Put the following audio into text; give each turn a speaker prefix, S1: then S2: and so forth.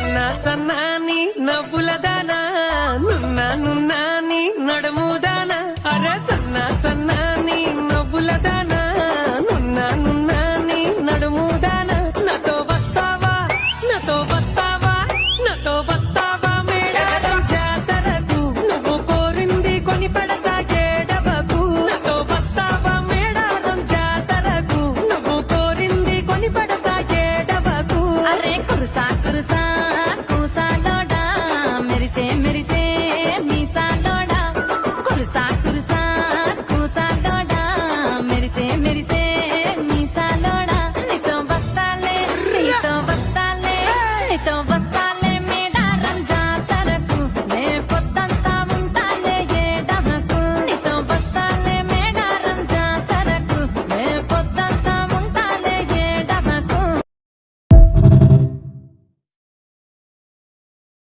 S1: సన్నా సన్నాని నవ్వులదానా నున్నా నున్నాని నడుముదానా అరే సన్నా సన్నాని నవ్వులదానా నున్నా నున్నాని నడుముదానా నాతో వస్తావా నాతో వస్తావా నాతో వస్తావా మేడారం జాతరకు నువ్వు కోరింది కొని పడతా ఏడవకు నాతో వస్తావా మేడారం జాతరకు నువ్వు కోరింది కొని పడతా ఏడవకు
S2: అరే కురుసా కురుసా కూసాలోడా మెరిసే మెరిసే మీసాలోడా కురుసా కురుసా కూసాలోడా మెరిసే మెరిసే మీసాలోడా నీతో వస్తాలే నీతో వస్తాలే నీతో వస్తా